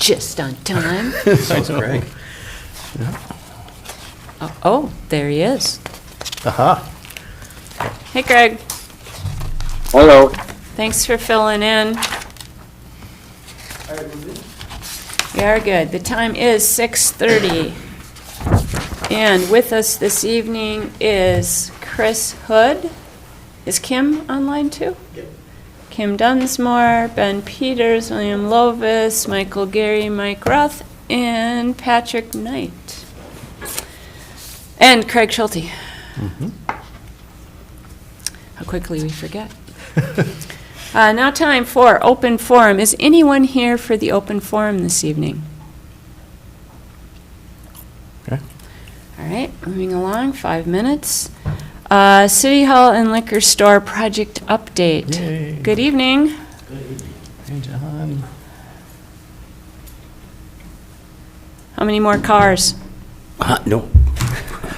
just on time. Thanks, Greg. Oh, there he is. Aha. Hey, Greg. Hello. Thanks for filling in. We are good. The time is 6:30. And with us this evening is Chris Hood. Is Kim online too? Yep. Kim Dunsmore, Ben Peters, William Lovis, Michael Gary, Mike Roth, and Patrick Knight. And Craig Schulte. Mm-hmm. How quickly we forget. Now time for open forum. Is anyone here for the open forum this evening? Okay. All right, moving along, 5 minutes. City Hall and Liquor Store project update. Yay. Good evening. Good evening. Hey, John. How many more cars? No.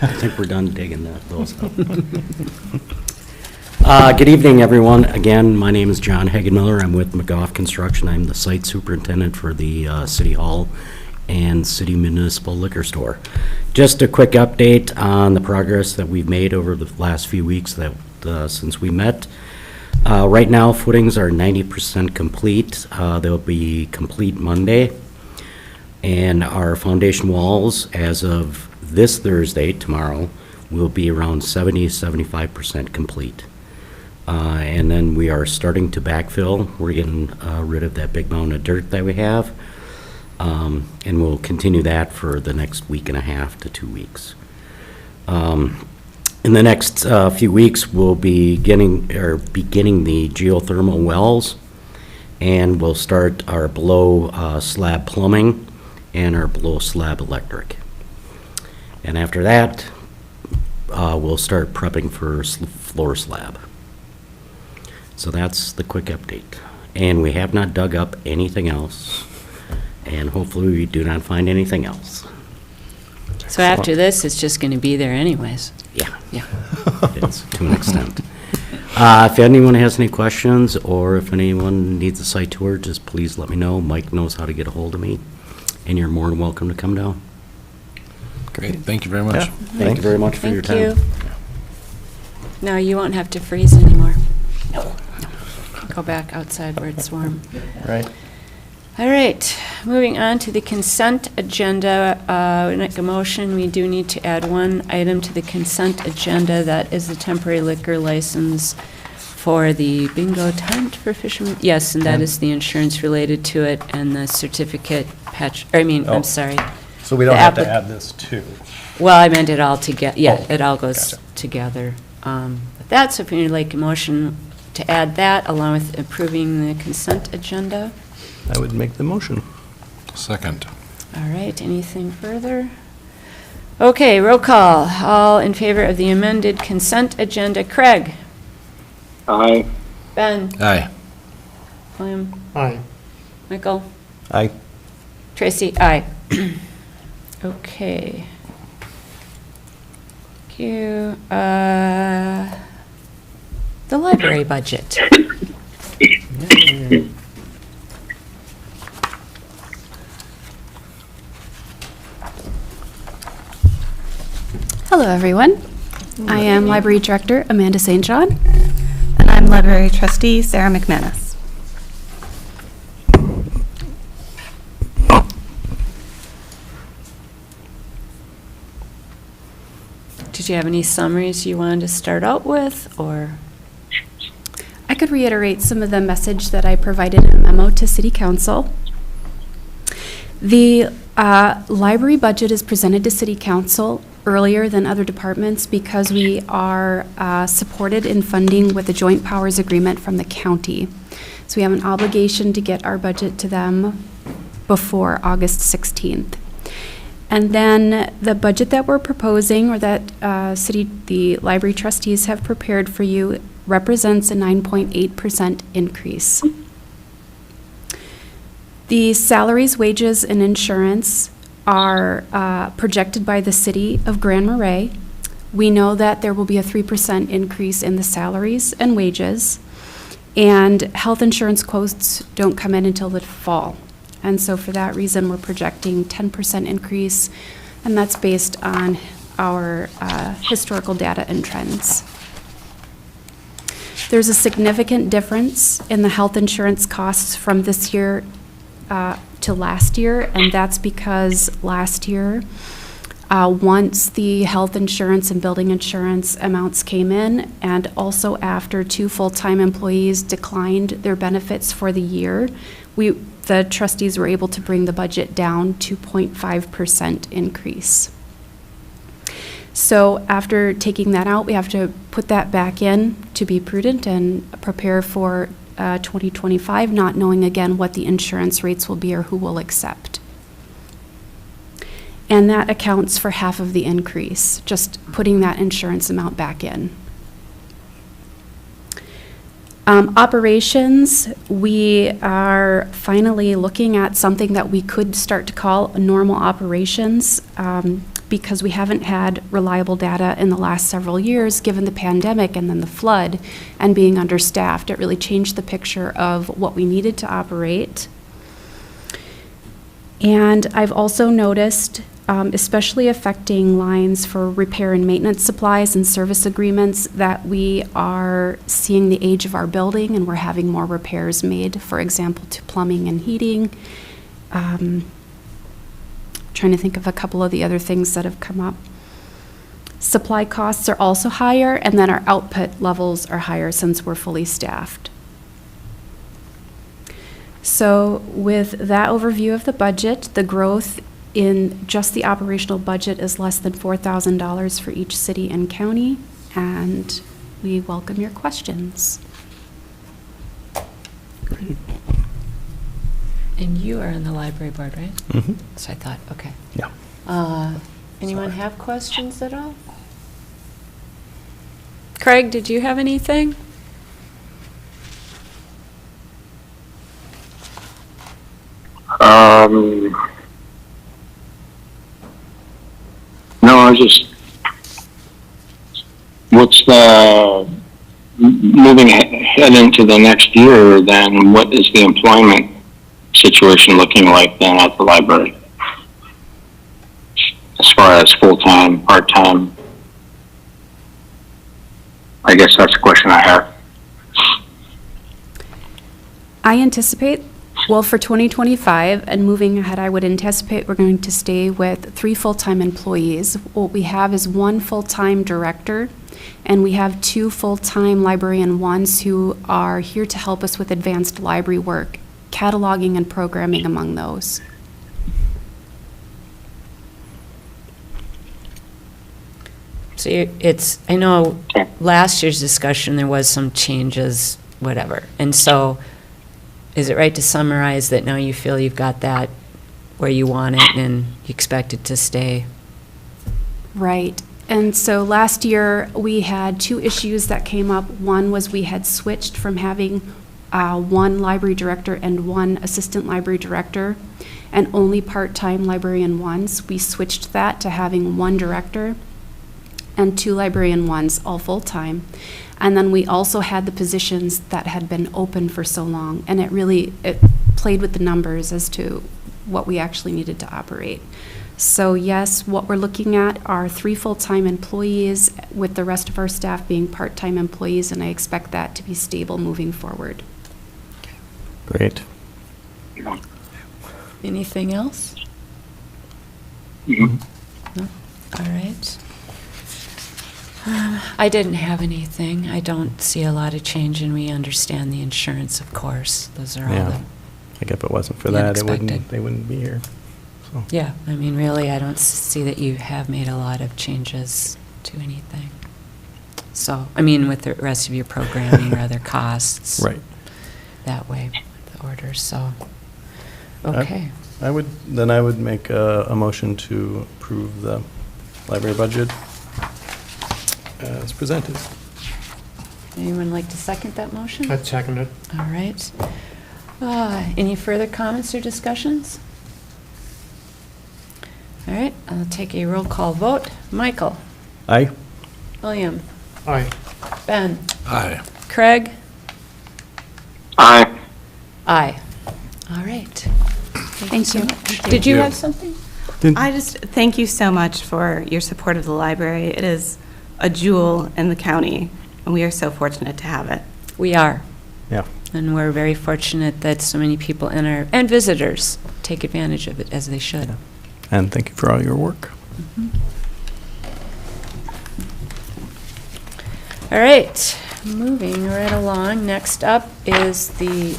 I think we're done digging those up. Good evening, everyone. Again, my name is John Hagenmiller. I'm with McGough Construction. I'm the site superintendent for the City Hall and City Municipal Liquor Store. Just a quick update on the progress that we've made over the last few weeks that since we met. Right now, footings are 90% complete. They'll be complete Monday. And our foundation walls, as of this Thursday, tomorrow, will be around 70-75% complete. And then we are starting to backfill. We're getting rid of that big mountain of dirt that we have. And we'll continue that for the next week and a half to 2 weeks. In the next few weeks, we'll be beginning the geothermal wells, and we'll start our below slab plumbing and our below slab electric. And after that, we'll start prepping for floor slab. So that's the quick update. And we have not dug up anything else, and hopefully we do not find anything else. So after this, it's just going to be there anyways. Yeah. Yeah. It is, to an extent. If anyone has any questions, or if anyone needs a site tour, just please let me know. Mike knows how to get a hold of me, and you're more than welcome to come down. Great, thank you very much. Yeah. Thank you very much for your time. Thank you. No, you won't have to freeze anymore. No. Go back outside where it's warm. Right. All right, moving on to the consent agenda. We make a motion. We do need to add one item to the consent agenda. That is the temporary liquor license for the bingo tent for fishermen. Yes, and that is the insurance related to it and the certificate patch. I'm sorry. So we don't The have to applic- add this too. Well, I meant it all together. Yeah, Oh, it all goes gotcha. together. With that, so if you'd like a motion to add that along with approving the consent agenda. I would make the motion. Second. All right, anything further? Okay, roll call. All in favor of the amended consent agenda. Craig? Aye. Ben? Aye. William? Aye. Michael? Aye. Tracy? Aye. Okay. Thank you. The library budget. Yeah. Hello, everyone. I am Library Director Amanda St. John. And I'm Library Trustee Sarah McManus. Did you have any summaries you wanted to start out with, or? I could reiterate some of the message that I provided in a memo to City Council. The library budget is presented to City Council earlier than other departments because we are supported in funding with a joint powers agreement from the county. So we have an obligation to get our budget to them before August 16th. And then the budget that we're proposing, or that the library trustees have prepared for you, represents a 9.8% increase. The salaries, wages, and insurance are projected by the city of Grand Marais. We know that there will be a 3% increase in the salaries and wages, and health insurance quotes don't come in until the fall And so for that reason, we're projecting 10% increase, and that's based on our historical data and trends. There's a significant difference in the health insurance costs from this year to last year, and that's because last year, once the health insurance and building insurance amounts came in, and also after 2 full-time employees declined their benefits for the year, the trustees were able to bring the budget down to 0.5% increase. So after taking that out, we have to put that back in to be prudent and prepare for 2025, not knowing again what the insurance rates will be or who will accept. And that accounts for half of the increase, just putting that insurance amount back in. Operations, we are finally looking at something that we could start to call normal operations, because we haven't had reliable data in the last several years, given the pandemic and then the flood and being understaffed. It really changed the picture of what we needed to operate. And I've also noticed, especially affecting lines for repair and maintenance supplies and service agreements, that we are seeing the age of our building and we're having more repairs made, for example, to plumbing and heating. Trying to think of a couple of the other things that have come up. Supply costs are also higher, and then our output levels are higher since we're fully staffed. So with that overview of the budget, the growth in just the operational budget is less than $4,000 for each city and county, and we welcome your questions. And you are on the library board, right? Mm-hmm. So I thought, okay. Yeah. Anyone have questions at all? Craig, did you have anything? No, I was just, what's the, moving ahead into the next year, then what is the employment situation looking like then at the library? As far as full-time, part-time? I guess that's the question I have. I anticipate, well, for 2025 and moving ahead, I would anticipate we're going to stay with 3 full-time employees. What we have is 1 full-time director, and we have 2 full-time librarian ones who are here to help us with advanced library work, cataloging and programming among those. So it's, I know last year's discussion, there was some changes, whatever. And so is it right to summarize that now you feel you've got that where you want it and you expect it to stay? Right. And so last year, we had 2 issues that came up. One was we had switched from having 1 library director and 1 assistant library director, and only part-time librarian ones. We switched that to having 1 director and 2 librarian ones, all full-time. And then we also had the positions that had been open for so long, and it played with the numbers as to what we actually needed to operate. So yes, what we're looking at are 3 full-time employees, with the rest of our staff being part-time employees, and I expect that to be stable moving forward. Great. Anything else? Mm-hmm. No? All right. I didn't have anything. I don't see a lot of change, and we understand the insurance, of course. Those are all Yeah. the, Like if it wasn't for The that, unexpected. they wouldn't be here. So. yeah, I mean, really, I don't see that you have made a lot of changes to anything. So, I mean, with the rest of your programming or other costs. Right. That way, the orders, so, okay. I would make a motion to approve the library budget as presented. Anyone like to second that motion? I'd second it. All right. Any further comments or discussions? All right, I'll take a roll call vote. Michael? Aye. William? Aye. Ben? Aye. Craig? Aye. Aye. All right. Thank you. Did you you. have something? I just thank you so much for your support of the library. It is a jewel in the county, and we are so fortunate to have it. We are. Yeah. And we're very fortunate that so many people and visitors take advantage of it, as they should. And thank you for all your work. All right, moving right along. Next up is the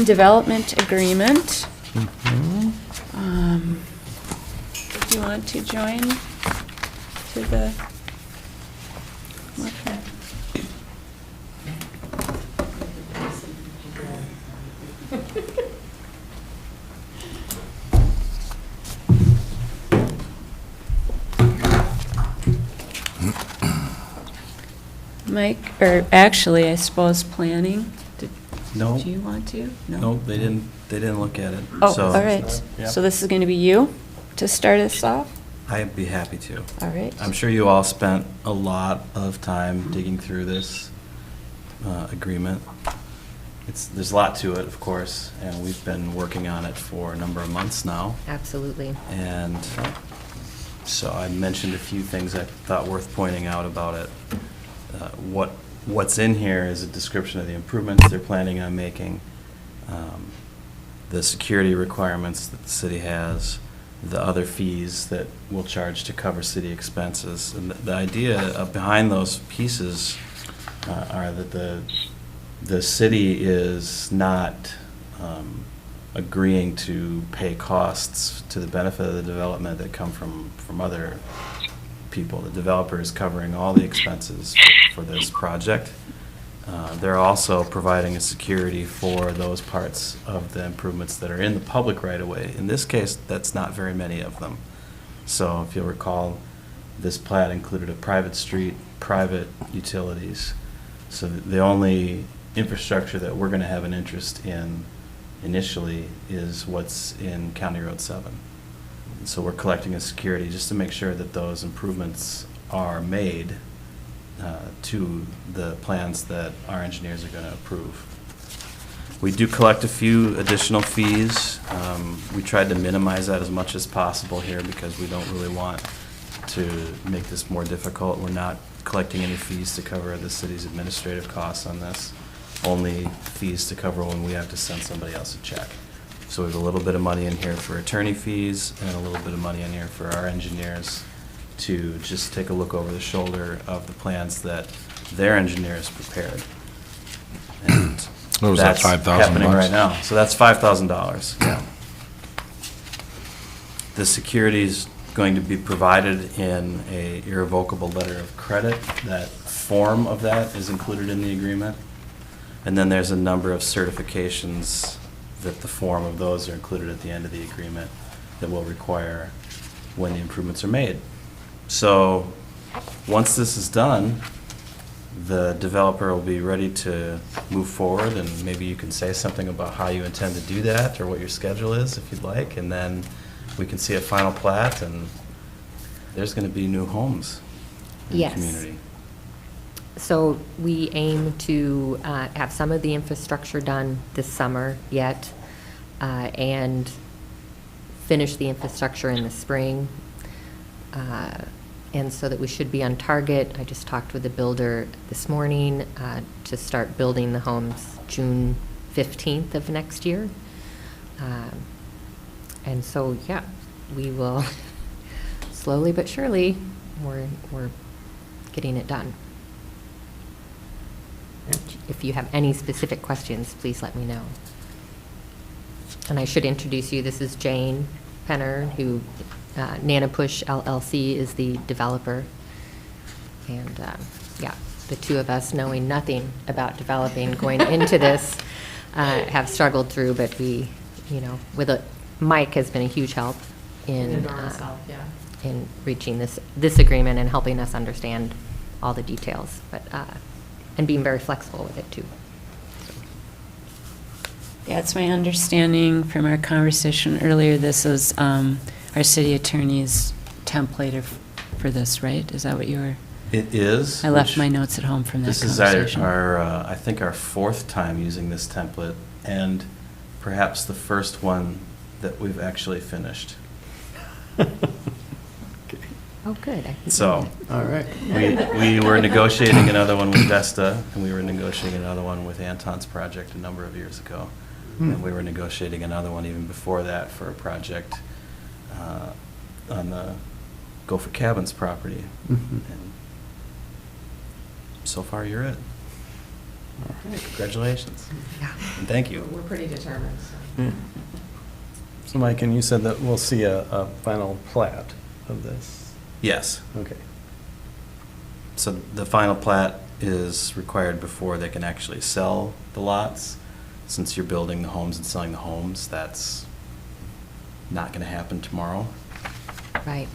development agreement. Do you want to join to the motion? Mike, or actually, I suppose planning. No, Do you want to? no, they didn't look at it. Oh, So all right. Yep. So this is going to be you to start us off? I'd be happy to. All right. I'm sure you all spent a lot of time digging through this agreement. There's a lot to it, of course, and we've been working on it for a number of months now. Absolutely. And so I mentioned a few things I thought worth pointing out about it. What's in here is a description of the improvements they're planning on making, the security requirements that the city has, the other fees that we'll charge to cover city expenses. And the idea behind those pieces are that the city is not agreeing to pay costs to the benefit of the development that come from other people. The developer is covering all the expenses for this project. They're also providing a security for those parts of the improvements that are in the public right-of-way. In this case, that's not very many of them. So if you'll recall, this plat included a private street, private utilities. So the only infrastructure that we're going to have an interest in initially is what's in County Road 7. So we're collecting a security just to make sure that those improvements are made to the plans that our engineers are going to approve. We do collect a few additional fees. We tried to minimize that as much as possible here because we don't really want to make this more difficult. We're not collecting any fees to cover the city's administrative costs on this, only fees to cover when we have to send somebody else a check. So we have a little bit of money in here for attorney fees and a little bit of money in here for our engineers to just take a look over the shoulder of the plans that their engineers prepared. And What was that, that's $5,000? happening right now. So that's $5,000, yeah. The security is going to be provided in a irrevocable letter of credit. That form of that is included in the agreement. And then there's a number of certifications that the form of those are included at the end of the agreement that will require when the improvements are made. So, once this is done, the developer will be ready to move forward, and maybe you can say something about how you intend to do that, or what your schedule is, if you'd like, and then we can see a final plat, and there's going to be new homes in the Yes. community. So we aim to have some of the infrastructure done this summer yet, and finish the infrastructure in the spring. And so that we should be on target. I just talked with the builder this morning to start building the homes June 15th of next year. And so, yeah, we will slowly but surely, we're getting it done. If you have any specific questions, please let me know. And I should introduce you, this is Jane Penner, who, Nanapush LLC is the developer. And, yeah, the two of us, knowing nothing about developing, going into this, have struggled through, but we, you know, Mike has been a huge help in reaching this agreement and helping us understand all the details, but, and being very flexible with it, too. Yeah, it's my understanding from our conversation earlier, this is our city attorney's template for this, right? Is that what you were? It is. I left which- my notes at home from that This is conversation. our I think our fourth time using this template, and perhaps the first one that we've actually finished. Oh, good. I can see So, that. All right. we were negotiating another one with Vesta, and we were negotiating another one with Anton's project a number of years ago. And we were negotiating another one even before that for a project on the Gopher Cabins property. Mhm. And so far, you're it. Congratulations. Yeah. And thank you. We're pretty determined, so. Yeah. So Mike, and you said that we'll see a final plat of this? Yes. Okay. So the final plat is required before they can actually sell the lots. Since you're building the homes and selling the homes, that's not going to happen tomorrow. Right.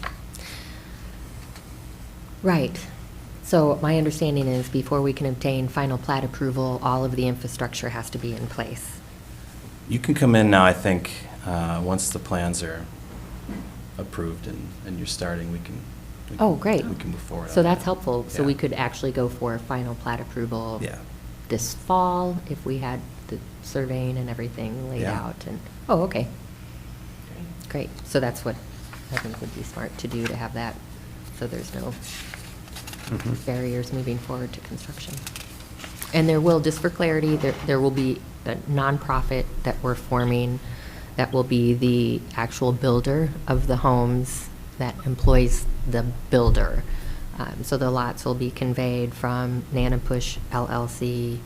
Right. So my understanding is before we can obtain final plat approval, all of the infrastructure has to be in place. You can come in now, I think, once the plans are approved and you're starting, we can. Oh, great. We can move forward. So on that's that. helpful. So Yeah. we could actually go for final plat approval Yeah. this fall if we had the surveying and everything laid Yeah. out. And oh, okay. Great. So that's what I think would be smart to do, to have that, so there's no Mhm. barriers moving forward to construction. And there will, just for clarity, there will be a nonprofit that we're forming that will be the actual builder of the homes that employs the builder. So the lots will be conveyed from Nanapush LLC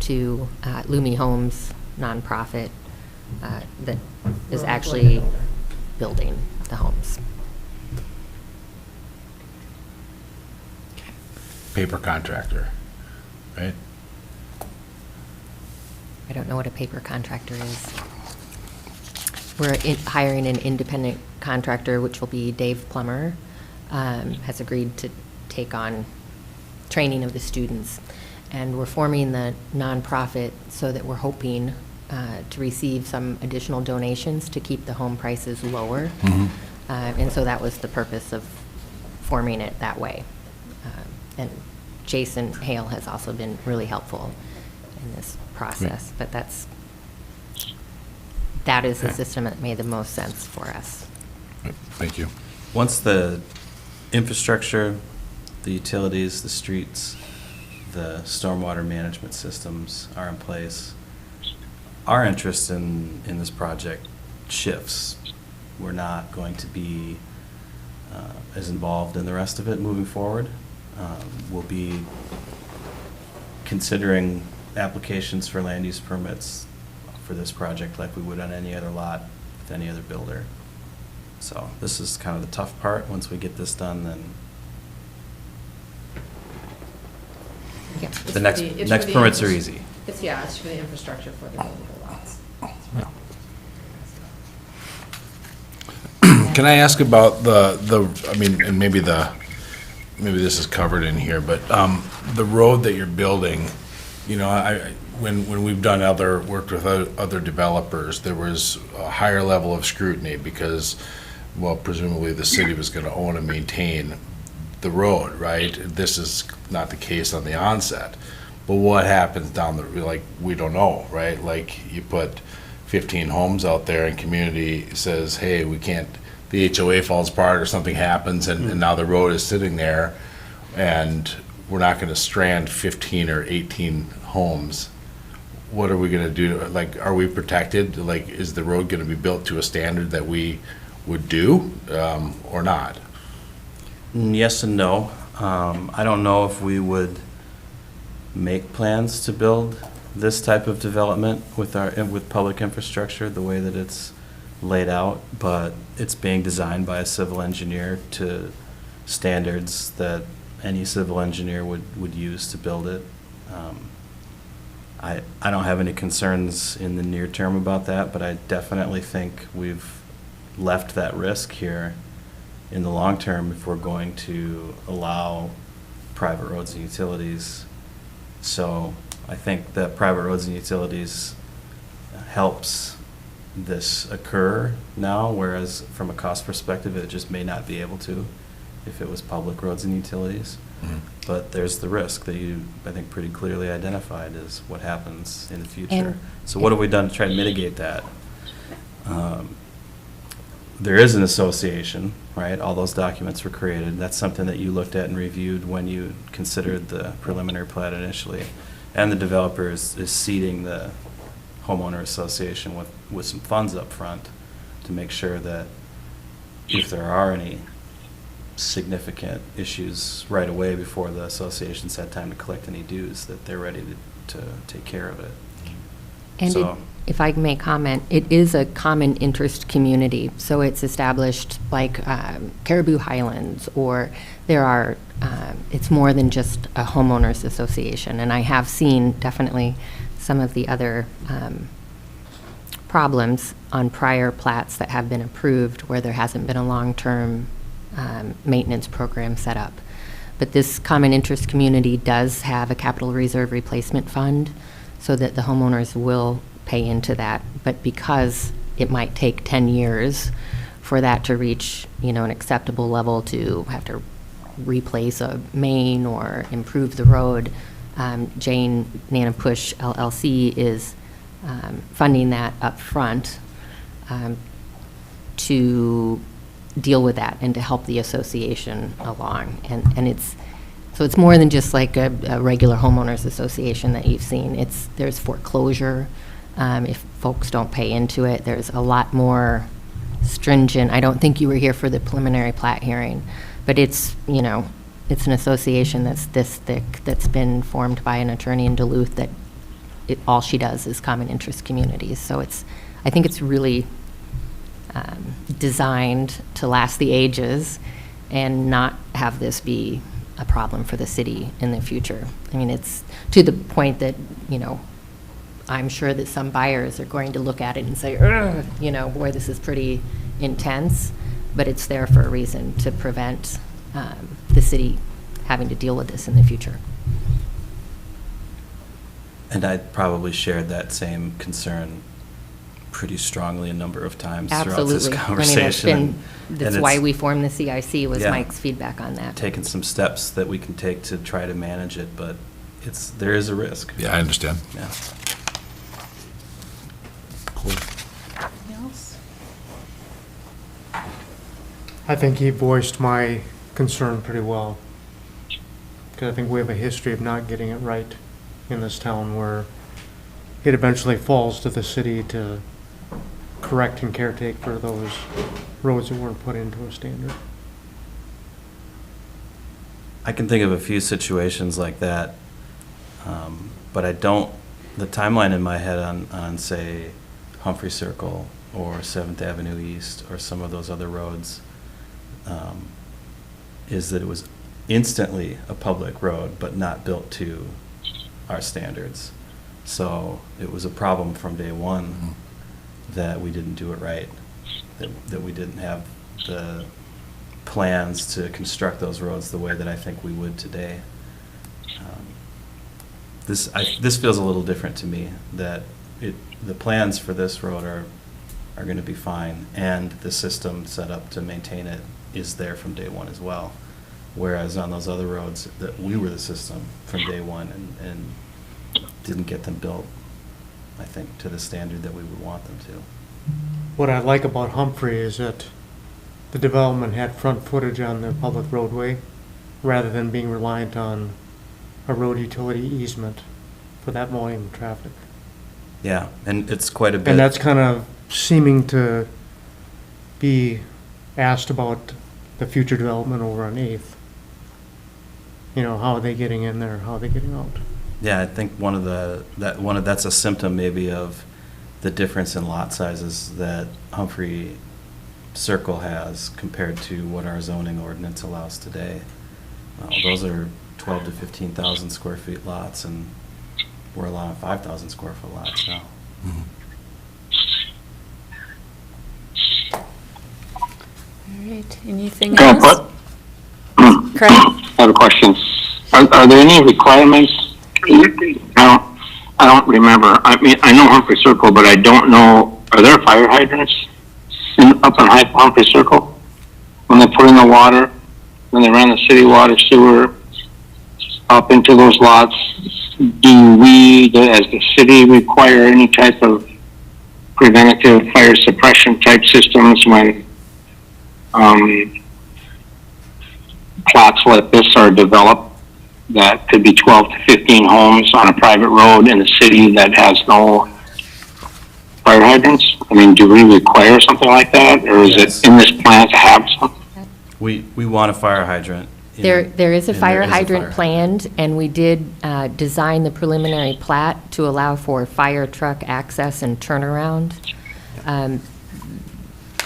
to Lumi Homes nonprofit that is actually building the homes. Paper contractor, right? I don't know what a paper contractor is. We're hiring an independent contractor, which will be Dave Plummer, has agreed to take on training of the students. And we're forming the nonprofit so that we're hoping to receive some additional donations to keep the home prices lower. And so that was the purpose of forming it that way. And Jason Hale has also been really helpful in this process, but that is the Okay. system that made the most sense for us. Thank you. Once the infrastructure, the utilities, the streets, the stormwater management systems are in place, our interest in this project shifts. We're not going to be as involved in the rest of it moving forward. We'll be considering applications for land use permits for this project like we would on any other lot with any other builder. So this is kind of the tough part. Once we get this done, then Yeah. the next permits are easy. It's for the infrastructure for the buildable lots. Can I ask about I mean, and maybe this is covered in here, but the road that you're building, you know, when we've done worked with other developers, there was a higher level of scrutiny because, well, presumably the city was going to own and maintain the road, right? This is not the case on the onset. But what happens down we don't know, right? Like, you put 15 homes out there and community says, hey, we can't, the HOA falls apart or something happens and now the road is sitting there and we're not going to strand 15 or 18 homes. What are we going to do? Like, are we protected? Like, is the road going to be built to a standard that we would do or not? Yes and no. I don't know if we would make plans to build this type of development with public infrastructure the way that it's laid out, but it's being designed by a civil engineer to standards that any civil engineer would use to build it. I don't have any concerns in the near term about that, but I definitely think we've left that risk here in the long term if we're going to allow private roads and utilities. So I think that private roads and utilities helps this occur now, whereas from a cost perspective, it just may not be able to if it was public roads and utilities. But there's the risk that you, I think, pretty clearly identified is what happens in the future. And- So what have we done to try to mitigate that? there is an association, right? All those documents were created. That's something that you looked at and reviewed when you considered the preliminary plat initially. And the developer is seeding the homeowner association with some funds up front to make sure that if there are any significant issues right away before the association's had time to collect any dues, that they're ready to take care of it. And So- if I may comment, it is a common interest community, so it's established like Caribou Highlands, or there are, it's more than just a homeowners association. And I have seen definitely some of the other problems on prior plats that have been approved where there hasn't been a long-term maintenance program set up. But this common interest community does have a capital reserve replacement fund so that the homeowners will pay into that. But because it might take 10 years for that to reach, an acceptable level to have to replace a main or improve the road, Jane Nanapush LLC is funding that up front to deal with that and to help the association along. And it's more than just like a regular homeowners association that you've seen. There's foreclosure if folks don't pay into it. There's a lot more stringent. I don't think you were here for the preliminary plat hearing, but it's an association that's this thick, that's been formed by an attorney in Duluth that all she does is common interest communities. So I think it's really designed to last the ages and not have this be a problem for the city in the future. I mean, it's to the point that, I'm sure that some buyers are going to look at it and say, ugh, boy, this is pretty intense, but it's there for a reason, to prevent the city having to deal with this in the future. And I probably shared that same concern pretty strongly a number of times throughout this Absolutely. conversation. I mean, that's and why it's we formed the CIC, was Yeah. Mike's feedback on that. taken some steps that we can take to try to manage it, but there is a risk. Yeah, I understand. Yeah. I think he voiced my concern pretty well. Because I think we have a history of not getting it right in this town, where it eventually falls to the city to correct and caretake for those roads that weren't put into a standard. I can think of a few situations like that, but the timeline in my head on say, Humphrey Circle or 7th Avenue East or some of those other roads is that it was instantly a public road, but not built to our standards. So it was a problem from day one that we didn't do it right, that we didn't have the plans to construct those roads the way that I think we would today. This feels a little different to me, that the plans for this road are going to be fine, and the system set up to maintain it is there from day one as well. Whereas on those other roads, that we were the system from day one and didn't get them built, I think, to the standard that we would want them to. What I like about Humphrey is that the development had front footage on the public roadway, rather than being reliant on a road utility easement for that volume of traffic. Yeah, and it's quite a bit. And that's kind of seeming to be asked about the future development over on 8th. How are they getting in there? How are they getting out? Yeah, I think that's a symptom maybe of the difference in lot sizes that Humphrey Circle has compared to what our zoning ordinance allows today. Those are 12 to 15,000 square feet lots, and we're allowing 5,000 square foot lots now. All right, anything Yeah, else? Craig? I have a question. Are there any requirements? I don't remember. I mean, I know Humphrey Circle, but I don't know, are there fire hydrants up in Humphrey Circle? When they put in the water, when they ran the city water sewer up into those lots, do we, as the city, require any type of preventative fire suppression type systems when plots like this are developed that could be 12 to 15 homes on a private road in a city that has no fire hydrants? I mean, do we require something like that, or is Yes. it in this plan to have some? We want a fire hydrant. There is a and fire there is hydrant fire planned, and we did design the preliminary plat to allow for fire truck access and turnaround.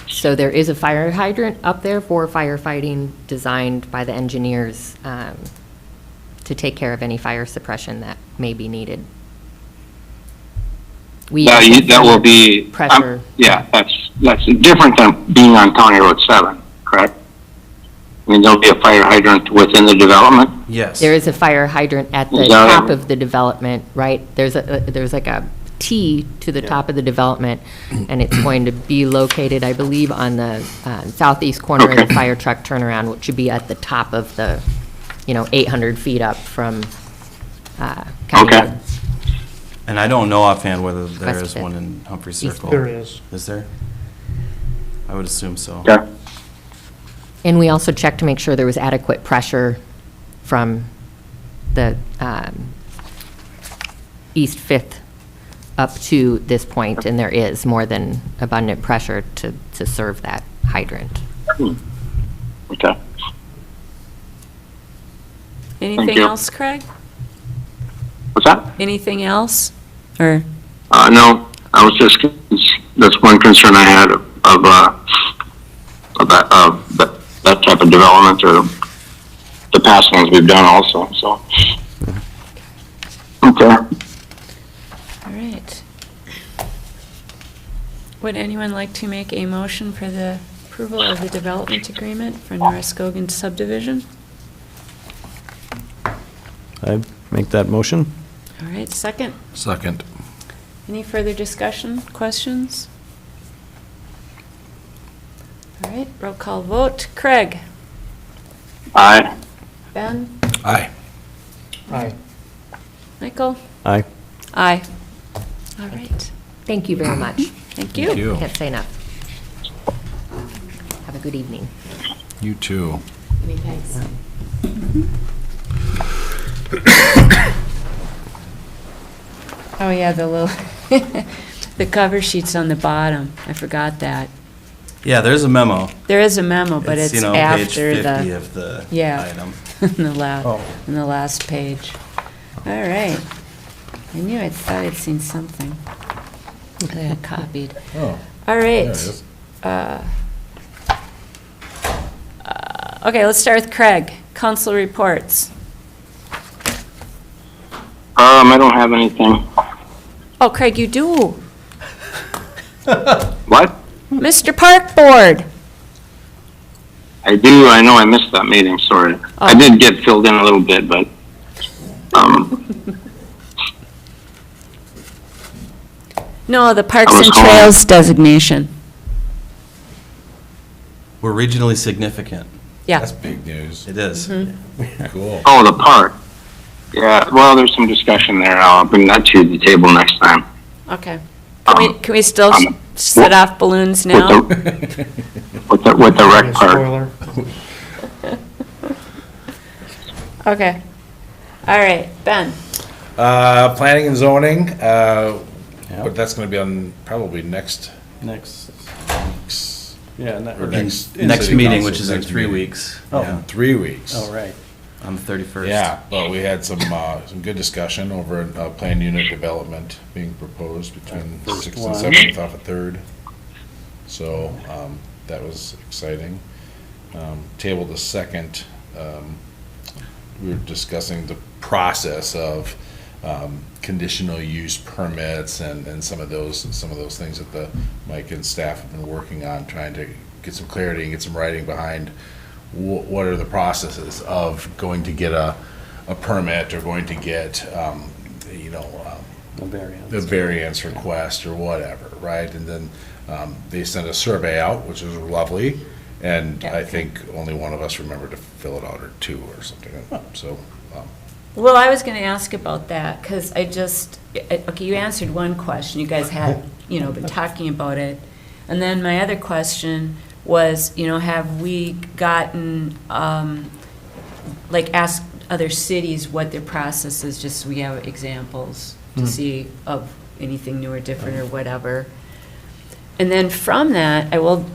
So there is a fire hydrant up there for firefighting, designed by the engineers to take care of any fire suppression that may be needed. We That will be. Pressure. Yeah, that's different than being on County Road 7, correct? I mean, there'll be a fire hydrant within the development? Yes. There is a fire hydrant at the Is that- top of the development, right? There's like a T to the top of the development, and it's going to be located, I believe, on the southeast corner of the Okay. fire truck turnaround, which should be at the top of the, 800 feet up from County Okay. Road. And I don't know offhand whether there West is Fifth. one in Humphrey East Circle. There is. Is there? I would assume so. Okay. And we also checked to make sure there was adequate pressure from the East Fifth up to this point, and there is more than abundant pressure to serve that hydrant. Okay. Anything you. else, Craig? What's that? Anything else? Or, No, I was just, that's one concern I had of that type of development, or the past ones we've done also, so. Okay. all right. Would anyone like to make a motion for the approval of the development agreement for Norriscogan subdivision? I make that motion. All right, second. Second. Any further discussion, questions? All right, roll call vote. Craig? Aye. Ben? Aye. Aye. Michael? Aye. Aye. All right, Thank you very much. thank you. Thank you. Can't say enough. Have a good evening. You too. Any thanks? Oh, yeah, the little, the cover sheet's on the bottom. I forgot that. Yeah, there's a memo. There is a memo, but it's page after 50 the, of the yeah. item. in the last page. All right. I knew, I thought I'd seen something that I had copied. Oh, All there it right. is. Okay, let's start with Craig. Council reports. I don't have anything. Oh, Craig, you do. What? Mr. Park Board. I do, I know I missed that meeting, sorry. I Oh. did get filled in a little bit, but, No, the Parks I was and home. Trails designation. We're regionally significant. Yeah. That's big news. It is. Cool. oh, the park. Yeah, well, there's some discussion there. I'll bring that to the table next time. Okay. Can we still set off balloons With now? with the rec park. Spoiler. Okay. All right, Ben. Planning and zoning, but that's gonna be on probably next Next. week's, Yeah. or next. Next city meeting, council, which is in next 3 meeting. weeks. Oh. Yeah, In 3 weeks. Oh, right. on the 31st. Yeah, but we had some good discussion over a planned unit development being proposed between First 6th and one. 7th off of 3rd. So, that was exciting. Tabled the second, we were discussing the process of conditional use permits and some of those things that Mike and staff have been working on, trying to get some clarity and get some writing behind what are the processes of going to get a permit or going to get, The variance. the variance request or whatever, right? And then they sent a survey out, which was lovely, and I think only one of us remembered to fill it out, or two or something, so. Well, I was going to ask about that, because okay, you answered one question. You guys had, been talking about it. And then my other question was, have we gotten, like, asked other cities what their process is, just so we have examples to see of anything new or different or whatever. And then from that, I hope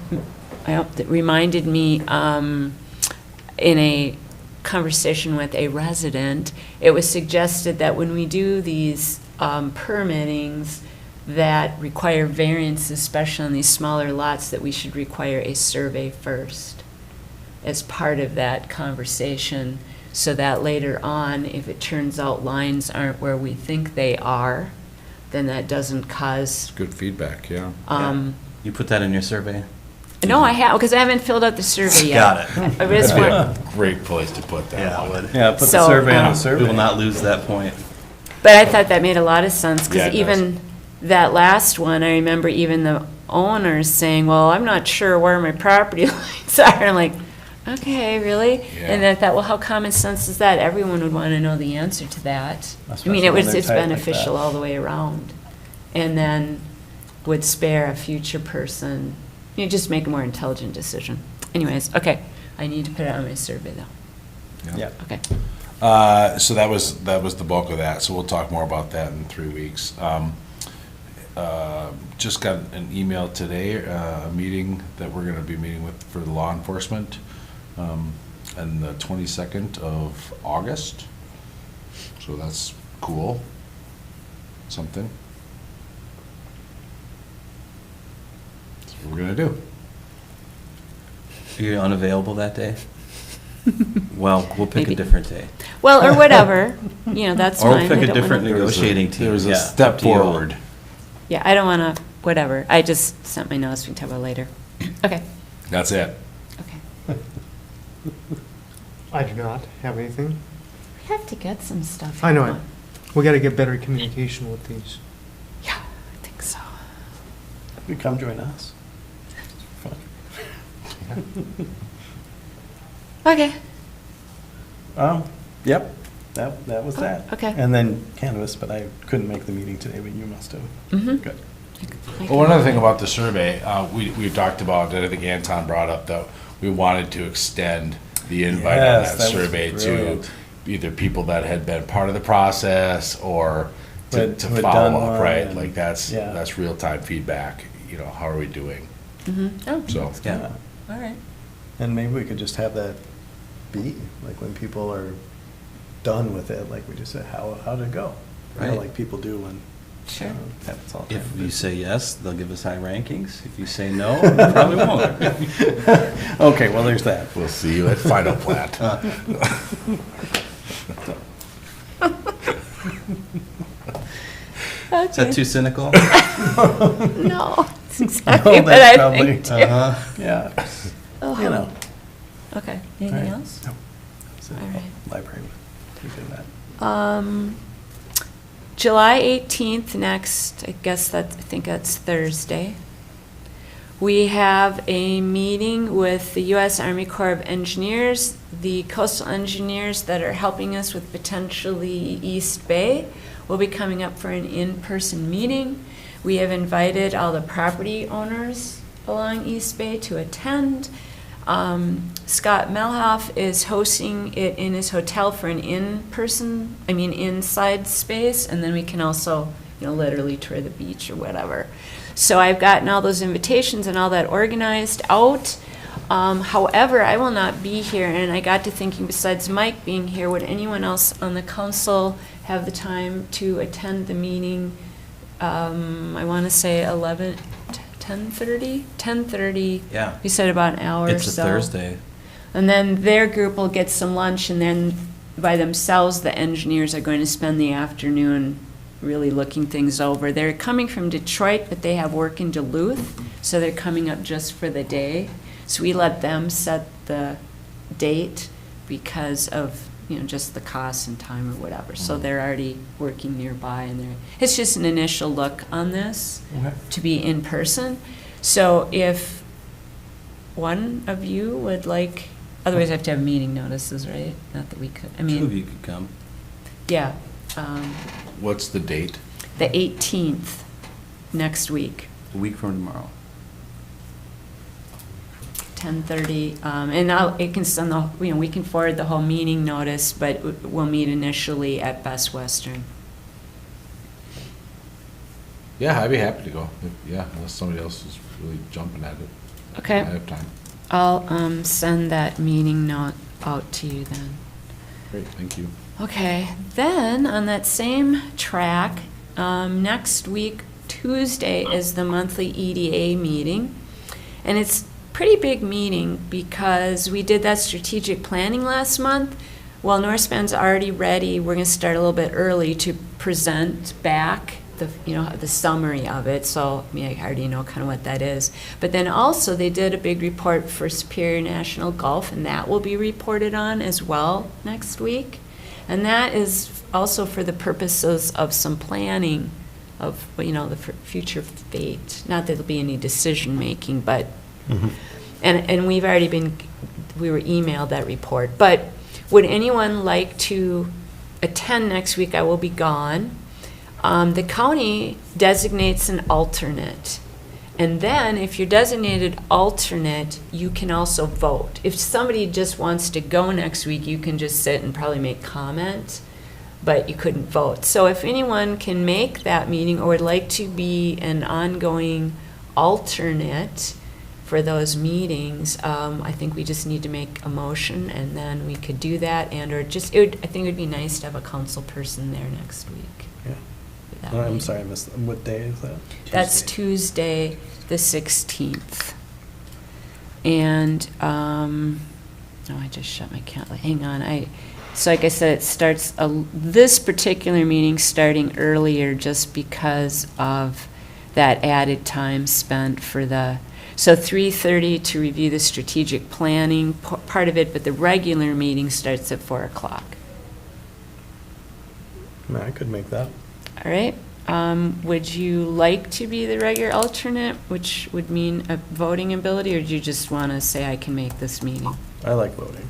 that reminded me, in a conversation with a resident, it was suggested that when we do these permittings that require variances, especially on these smaller lots, that we should require a survey first as part of that conversation, so that later on, if it turns out lines aren't where we think they are, then that doesn't cause. Good feedback, yeah. You put that in your survey? No, I have, because I haven't filled out the survey yet. Got it. I just want, Great place to put that Yeah, I one. would. Yeah, put the So, survey on um, the survey. We will not lose that point. but I thought that made a lot of sense, Yeah, because it does. even that last one, I remember even the owners saying, well, I'm not sure where my property lines are. I'm like, okay, really? And Yeah. I thought, well, how common sense is that? Everyone would want to know the answer to that. I mean, Especially when they're it's tight like beneficial that. all the way around. And then would spare a future person, just make a more intelligent decision. Anyways, okay, I need to put it on my survey, though. Yeah. Okay. So that was the bulk of that, so we'll talk more about that in 3 weeks. Just got an email today, a meeting that we're gonna be meeting with for the law enforcement, on the 22nd of August. So that's cool. Something. That's what we're gonna do. Are you unavailable that day? Well, we'll pick a Maybe. different day. Well, or whatever, that's Or fine. we'll pick I a don't different wanna- negotiating team. There was Yeah, a step up to you all. forward. Yeah, I don't want to, whatever. I just sent my notes, we can talk about it later. Okay, That's it. okay. I do not have anything. We have to get some stuff. I know it. going. We got to get better communication with these. Yeah, I think so. You come join us. Fun. Okay, Yep, that was that. okay. And then canvas, but I couldn't make the meeting today, but you must have. Mhm. Good. Well, one other thing about the survey, we talked about, that I think Anton brought up, that we wanted to extend the invite on Yes, that that was survey to brilliant. either people that had been part of the process or Who to had done follow up, one right? and- Like that's yeah. real-time feedback, how are we doing? Oh, So, Yeah. all right. And maybe we could just have that be, like when people are done with it, like we just said, how'd it go? Right. Like people do when. Sure. Happens all the If time. you say yes, they'll give us high rankings. If you say no, they probably won't. Okay, well, there's that. we'll see you at final plat. Is that too cynical? No, it's exactly No, what that's I think too. probably- Yeah, Oh. you know. Okay, anything Right. else? No. That's it. All right. Library, we did that. July 18th next, I think that's Thursday. We have a meeting with the U.S. Army Corps of Engineers, the coastal engineers that are helping us with potentially East Bay will be coming up for an in-person meeting. We have invited all the property owners along East Bay to attend. Scott Melhoff is hosting it in his hotel for an inside space, and then we can also, literally tour the beach or whatever. So I've gotten all those invitations and all that organized out. However, I will not be here, and I got to thinking, besides Mike being here, would anyone else on the council have the time to attend the meeting? I want to say 10:30? 10:30. Yeah. We said about an hour or so. It's a Thursday. And then their group will get some lunch, and then by themselves, the engineers are going to spend the afternoon really looking things over. They're coming from Detroit, but they have work in Duluth, so they're coming up just for the day. So we let them set the date because of, just the cost and time or whatever. So they're already working nearby, and it's just an initial look on this to be in person. So if one of you would like, otherwise I have to have meeting notices, right? Not that we could, Two of you could come. yeah, What's the date? the 18th, next week. A week from tomorrow. 10:30. And it can send we can forward the whole meeting notice, but we'll meet initially at Best Western. Yeah, I'd be happy to go. Yeah, unless somebody else is really jumping at it. Okay. I have time. I'll send that meeting note out to you then. Great, thank you. Okay, then on that same track, next week, Tuesday, is the monthly EDA meeting. And it's a pretty big meeting because we did that strategic planning last month. Well, Northspan's already ready. We're going to start a little bit early to present back the summary of it. So I already know kind of what that is. But then also they did a big report for Superior National Golf, and that will be reported on as well next week. And that is also for the purposes of some planning of, the future fate. Not that there'll be any decision-making, but, and we were emailed that report. But would anyone like to attend next week? I will be gone. The county designates an alternate. And then if you're designated alternate, you can also vote. If somebody just wants to go next week, you can just sit and probably make comment, but you couldn't vote. So if anyone can make that meeting or would like to be an ongoing alternate for those meetings, I think we just need to make a motion, and then we could do that. I think it would be nice to have a council person there next week. Yeah. for that I'm meeting. sorry, I missed, what day is that? That's Tuesday, the 16th. And, I just shut my calendar. Hang on. So like I said, it starts, this particular meeting starting earlier just because of that added time spent for so 3:30 to review the strategic planning part of it, but the regular meeting starts at 4 o'clock. I could make that. All right. Would you like to be the regular alternate, which would mean a voting ability, or do you just want to say I can make this meeting? I like voting.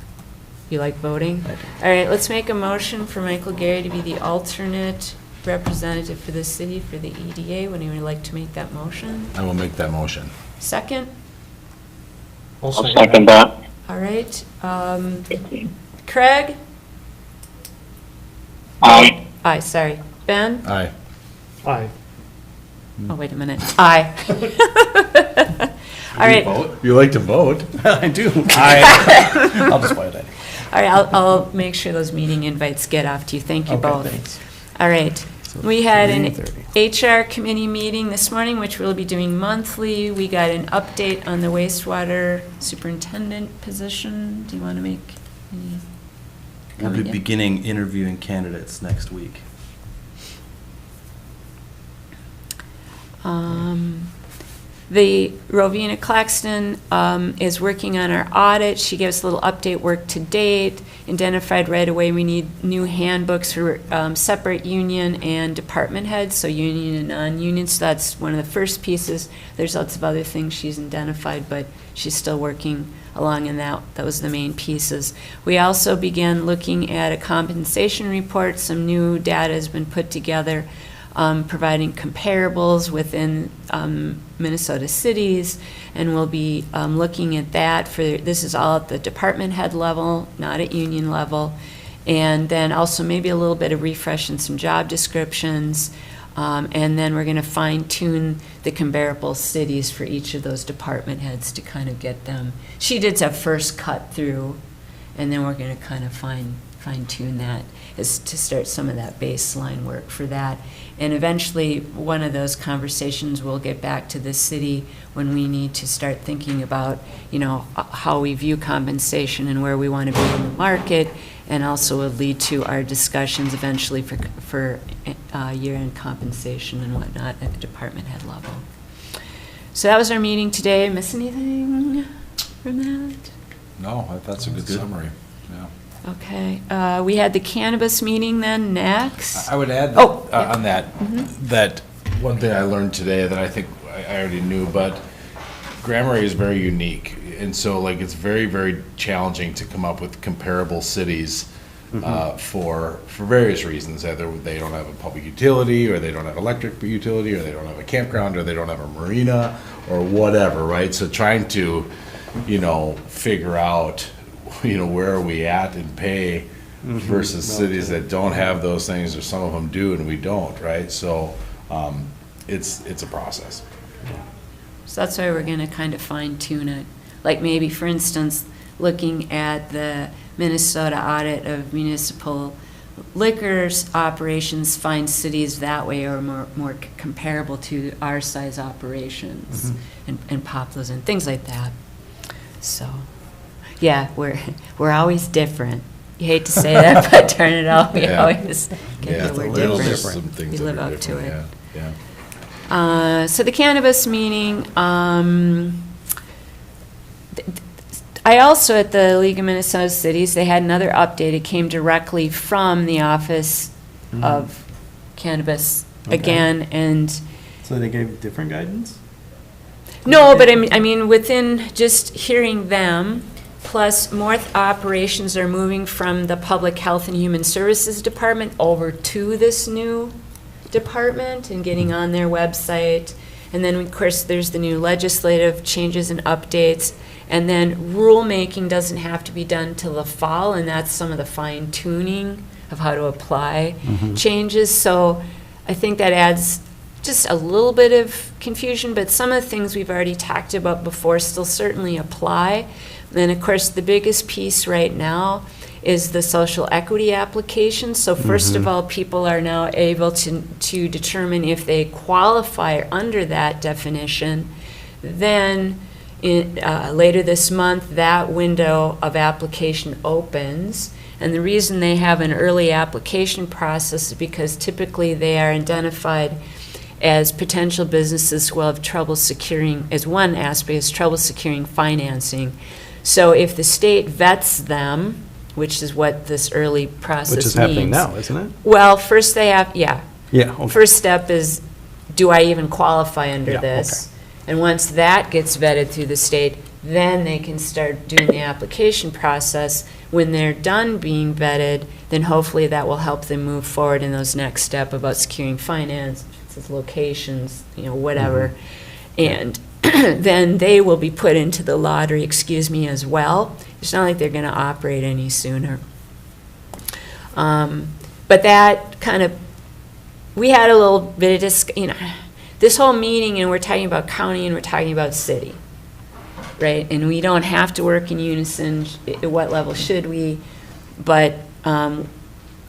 You like voting? I do. All right, let's make a motion for Michael Gary to be the alternate representative for the city for the EDA. Would anyone like to make that motion? I will make that motion. Second? I'll I'll second that. All right. Craig? Aye. Aye, sorry. Ben? Aye. Aye. Oh, wait a minute. Aye. All right. You like to vote? I do. I'll just play it. All right, I'll make sure those meeting invites get off to you. Thank you Okay, both. thanks. All right. We had an 3:30. HR committee meeting this morning, which we'll be doing monthly. We got an update on the wastewater superintendent position. Do you want to make any We'll be comment yet? beginning interviewing candidates next week. The Rovina Claxton is working on our audit. She gave us a little update work to date, identified right away we need new handbooks for separate union and department heads, so union and non-union. So that's one of the first pieces. There's lots of other things she's identified, but she's still working along in that. That was the main pieces. We also began looking at a compensation report. Some new data has been put together, providing comparables within Minnesota cities, and we'll be looking at that this is all at the department head level, not at union level, and then also maybe a little bit of refresh in some job descriptions, and then we're going to fine tune the comparable cities for each of those department heads to kind of get them. She did a first cut through, and then we're going to kind of fine tune that is to start some of that baseline work for that. And eventually, one of those conversations will get back to the city when we need to start thinking about, how we view compensation and where we want to be in the market, and also will lead to our discussions eventually for year-end compensation and whatnot at the department head level. So that was our meeting today. Miss anything from that? No, that's a good summary. Yeah. Okay, we had the cannabis meeting then next. I would add Oh, yeah. on that, that one thing I learned today that I think I already knew, but Grand Marais is very unique. And so it's very, very challenging to come up with comparable cities for various reasons. Either they don't have a public utility, or they don't have electric utility, or they don't have a campground, or they don't have a marina, or whatever, right? So trying to figure out, where are we at in pay versus cities that don't have those things, or some of them do and we don't, right? So, it's a process. So that's why we're going to kind of fine tune it. Like maybe, for instance, looking at the Minnesota audit of municipal liquors operations, find cities that way are more comparable to our size operations and pop those in, things like that. So, yeah, we're always different. You hate to say that, but turn it out, we Yeah. always Yeah, we're there's different. some things We that live are up to it. different, yeah. So the cannabis meeting, I also, at the League of Minnesota Cities, they had another update. It came directly from the Office of Cannabis Okay. again, and So they gave different guidance? no, but I mean, within just hearing them, plus more operations are moving from the Public Health and Human Services Department over to this new department and getting on their website. And then, of course, there's the new legislative changes and updates. And then rulemaking doesn't have to be done till the fall, and that's some of the fine tuning of how to apply changes. So I think that adds just a little bit of confusion, but some of the things we've already talked about before still certainly apply. Then, of course, the biggest piece right now is the social equity application. So first of all, people are now able to determine if they qualify under that definition. Then later this month, that window of application opens. And the reason they have an early application process is because typically they are identified as potential businesses who will have trouble securing, as one aspect, is trouble securing financing. So if the state vets them, which is what this early process means. Which is happening now, isn't it? Well, first they have, yeah. Yeah. Okay. First step is, do I even qualify under Yeah, this? And once that gets vetted through the state, then they can start doing the application process. When they're done being vetted, then hopefully that will help them move forward in those next step about securing finance, locations, whatever. And then they will be put into the lottery, as well. It's not like they're going to operate any sooner. But that kind of, we had a little bit of this whole meeting, and we're talking about county and we're talking about city, right? And we don't have to work in unison. At what level should we? But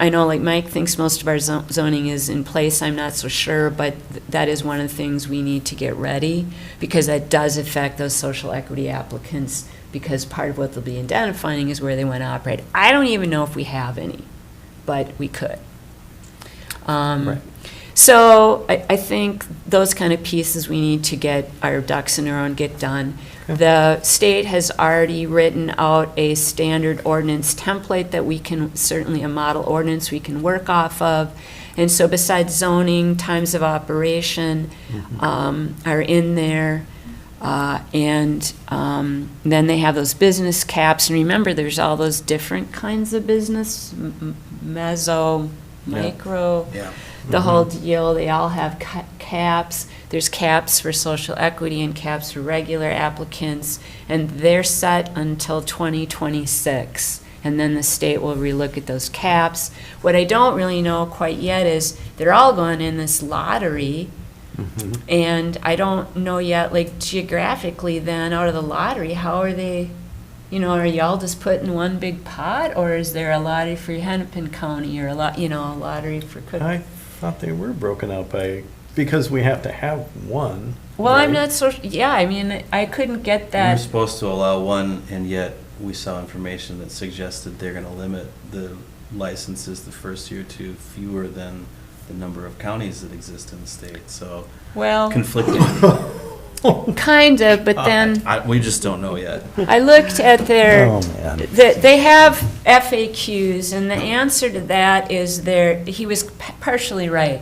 I know, like Mike thinks most of our zoning is in place. I'm not so sure, but that is one of the things we need to get ready, because that does affect those social equity applicants, because part of what they'll be identifying is where they want to operate. I don't even know if we have any, but we could. Right. So I think those kind of pieces we need to get our ducks in a row and get done. The state has already written out a standard ordinance template that we can, certainly a model ordinance we can work off of. And so besides zoning, times of operation are in there. And then they have those business caps. And remember, there's all those different kinds of business, meso, micro. Yeah. The whole deal, they all have caps. There's caps for social equity and caps for regular applicants, and they're set until 2026. And then the state will relook at those caps. What I don't really know quite yet is they're all going in this lottery, and I don't know yet, like geographically then, out of the lottery, how are they, are y'all just put in one big pot, or is there a lottery for Hennepin County, or a lottery for Cook? I thought they were broken out because we have to have one. Well, I'm right? not so, I couldn't get We're that. supposed to allow one, and yet we saw information that suggested they're going to limit the licenses the first year to fewer than the number of counties that exist in the state. So Well, conflicting. kind of, but then We just don't know yet. I looked at their, Oh, man. they have FAQs, and the answer to that is he was partially right.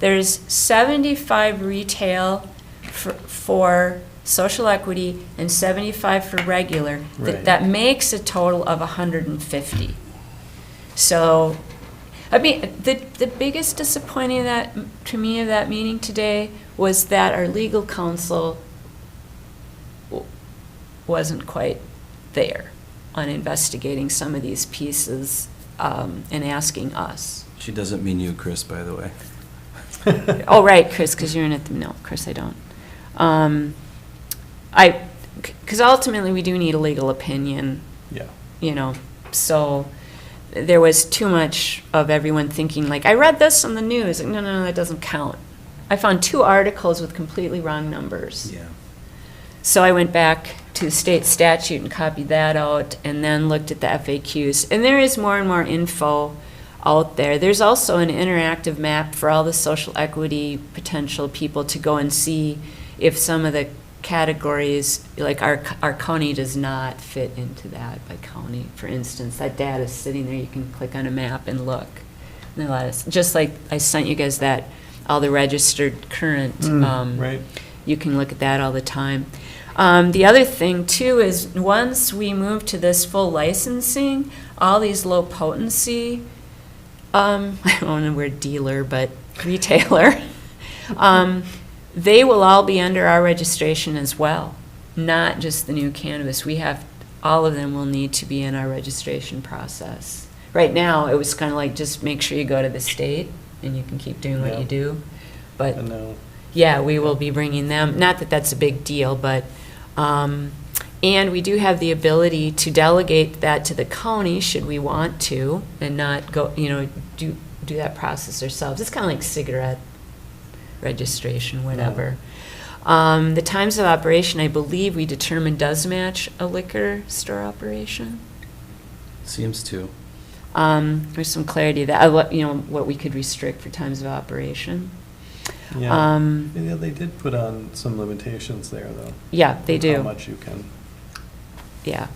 There's 75 retail for social equity and 75 for regular. Right. That makes a total of 150. So, the biggest disappointing to me of that meeting today was that our legal counsel wasn't quite there on investigating some of these pieces and asking us. She doesn't mean you, Chris, by the way. Oh, right, Chris, because you're in it. No, Chris, I don't. Because ultimately, we do need a legal opinion, Yeah. you know, so there was too much of everyone thinking, like, I read this on the news. Like, no, that doesn't count. I found 2 articles with completely wrong numbers. Yeah. So I went back to state statute and copied that out, and then looked at the FAQs. And there is more and more info out there. There's also an interactive map for all the social equity potential people to go and see if some of the categories, like our county does not fit into that by county. For instance, that data is sitting there. You can click on a map and look. And just like I sent you guys that, all the registered current, Right. you can look at that all the time. The other thing too is once we move to this full licensing, all these low potency, I don't want the word dealer, but retailer, they will all be under our registration as well, not just the new cannabis. All of them will need to be in our registration process. Right now, it was kind of like, just make sure you go to the state and you can keep doing what Yeah. you do. But And now, yeah, we will be bringing them, not that that's a big deal, but, and we do have the ability to delegate that to the county should we want to, and not go, do that process ourselves. It's kind of like cigarette registration, whatever. The times of operation, I believe we determined does match a liquor store operation. Seems to. There's some clarity that, what we could restrict for times of operation. yeah. Yeah, they did put on some limitations there, though. Yeah, they of do. How much you can. Yeah.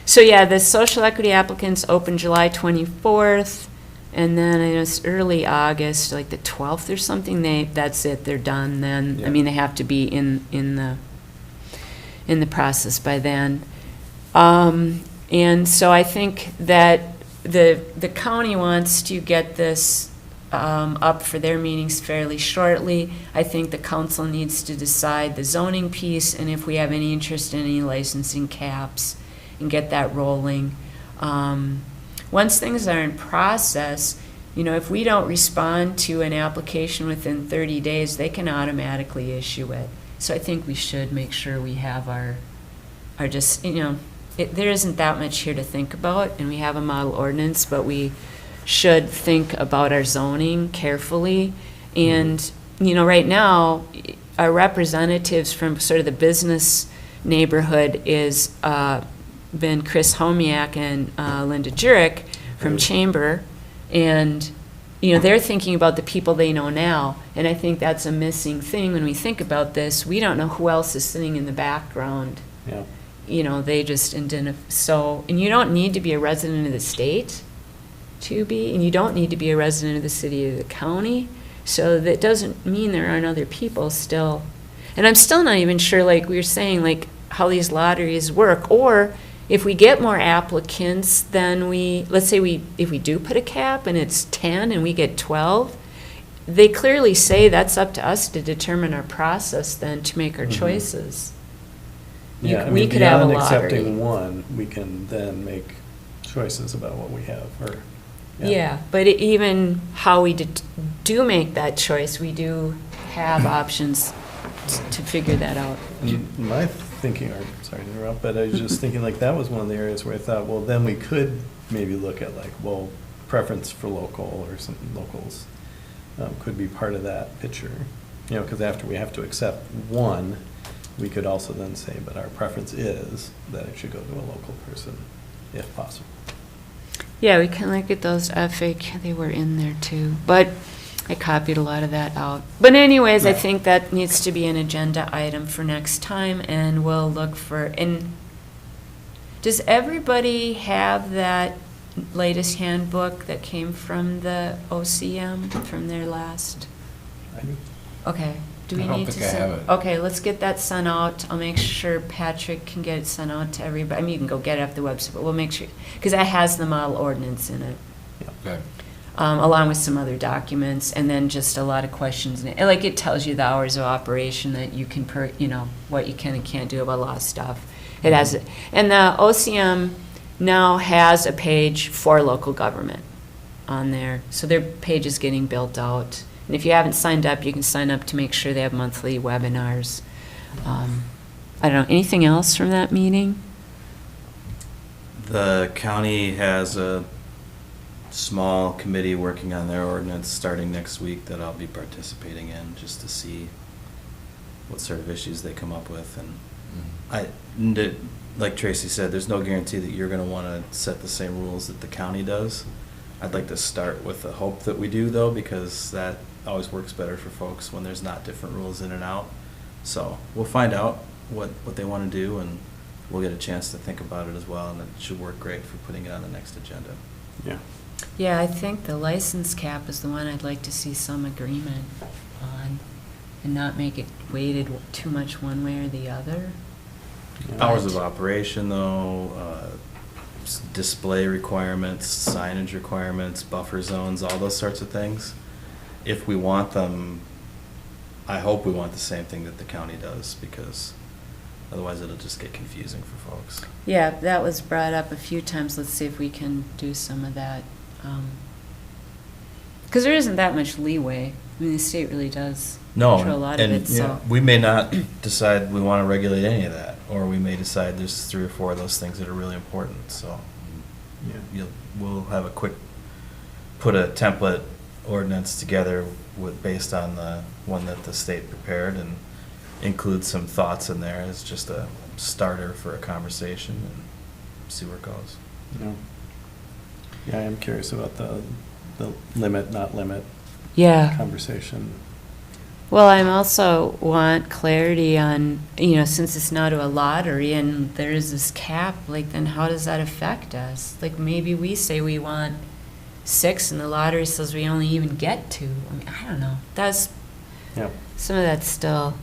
So yeah, the social equity applicants open July 24th, and then I know it's early August, like the 12th or something. That's it. They're done then. Yeah. I mean, they have to be in the process by then. And so I think that the county wants to get this up for their meetings fairly shortly. I think the council needs to decide the zoning piece and if we have any interest in any licensing caps and get that rolling. Once things are in process, if we don't respond to an application within 30 days, they can automatically issue it. So I think we should make sure we have our just, there isn't that much here to think about, and we have a model ordinance, but we should think about our zoning carefully. And, right now, our representatives from sort of the business neighborhood is been Chris Homiak and Linda Jurek from Chamber. And, they're thinking about the people they know now. And I think that's a missing thing when we think about this. We don't know who else is sitting in the background. Yeah. They just identify. So, and you don't need to be a resident of the state to be, and you don't need to be a resident of the city or the county. So that doesn't mean there aren't other people still. And I'm still not even sure, like we were saying, like how these lotteries work. Or if we get more applicants, then let's say if we do put a cap and it's 10 and we get 12, they clearly say that's up to us to determine our process then to make our choices. Yeah, We could have a beyond lottery. accepting one, we can then make choices about what we have, or. Yeah, but even how we do make that choice, we do have options to figure that out. And my thinking, or sorry to interrupt, but I was just thinking like that was one of the areas where I thought, well, then we could maybe look at like, well, preference for local or some locals could be part of that picture. Because after we have to accept one, we could also then say, but our preference is that it should go to a local person, if possible. Yeah, we can look at those FAQ, they were in there too, but I copied a lot of that out. But anyways, I think that needs to be an agenda item for next time, and we'll look and does everybody have that latest handbook that came from the OCM, from their last? I do. Okay. Do we I don't need to think I send? have it. Okay, let's get that sent out. I'll make sure Patrick can get it sent out to everybody. I mean, you can go get it off the website, but we'll make sure, because that has the model ordinance in it. Okay. along with some other documents, and then just a lot of questions. And like, it tells you the hours of operation that you can, what you can and can't do about a lot of stuff. It has, and the OCM now has a page for local government on there. So their page is getting built out. And if you haven't signed up, you can sign up to make sure they have monthly webinars. I don't know, anything else from that meeting? The county has a small committee working on their ordinance starting next week that I'll be participating in, just to see what sort of issues they come up with. And like Tracy said, there's no guarantee that you're gonna wanna set the same rules that the county does. I'd like to start with the hope that we do, though, because that always works better for folks when there's not different rules in and out. So we'll find out what they wanna do, and we'll get a chance to think about it as well, and it should work great for putting it on the next agenda. Yeah. Yeah, I think the license cap is the one I'd like to see some agreement on, and not make it weighted too much one way or the other. Hours of operation, though, display requirements, signage requirements, buffer zones, all those sorts of things. If we want them, I hope we want the same thing that the county does, because otherwise it'll just get confusing for folks. Yeah, that was brought up a few times. Let's see if we can do some of that. Because there isn't that much leeway. I mean, the state really does control a lot of it, so. We may not decide we want to regulate any of that, or we may decide there's 3 or 4 of those things that are really important, so. Yeah. We'll have a quick, put a template ordinance together based on the one that the state prepared, and include some thoughts in there as just a starter for a conversation, and see where it goes. Yeah. Yeah, I am curious about the limit, not limit Yeah. conversation. Well, I'm also want clarity on, since it's not a lottery and there is this cap, like, then how does that affect us? Like, maybe we say we want 6 and the lottery says we only even get 2. I mean, I don't know. Yeah. Some of that's still,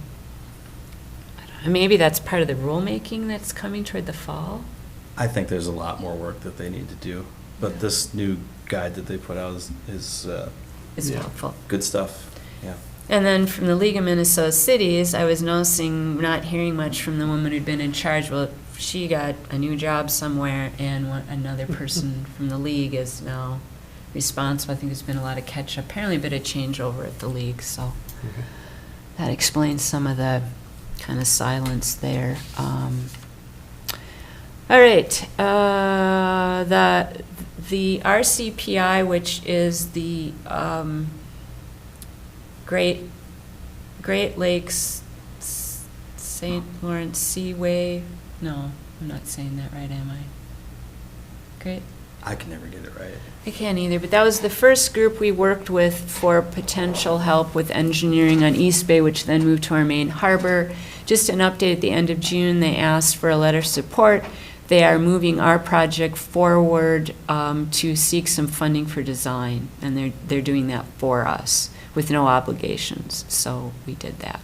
I don't know, maybe that's part of the rulemaking that's coming toward the fall. I think there's a lot more work that they need to do, but this new guide that they put out is Is Yeah. helpful. good stuff, yeah. And then from the League of Minnesota Cities, I was noticing, not hearing much from the woman who'd been in charge. Well, she got a new job somewhere, and another person from the League is now responsible. I think there's been a lot of catch-up, apparently a bit of changeover at the League, so Okay. that explains some of the kind of silence there. All right, the RCPI, which is the Great Lakes St. Lawrence Seaway. No, I'm not saying that right, am I? Great. I can never get it right. I can't either, but that was the first group we worked with for potential help with engineering on East Bay, which then moved to our main harbor. Just an update, at the end of June, they asked for a letter of support. They are moving our project forward to seek some funding for design, and they're doing that for us with no obligations, so we did that.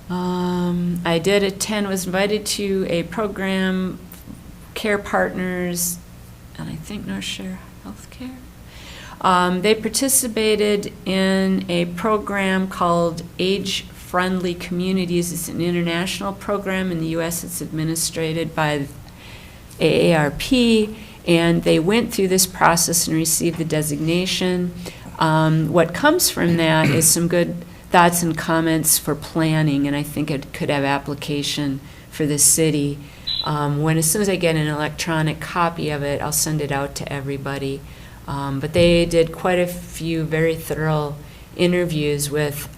I did attend, was invited to a program, Care Partners, and I think North Shore Healthcare. They participated in a program called Age-Friendly Communities. It's an international program. In the U.S., it's administered by AARP, and they went through this process and received the designation. What comes from that is some good thoughts and comments for planning, and I think it could have application for the city. As soon as I get an electronic copy of it, I'll send it out to everybody. But they did quite a few very thorough interviews with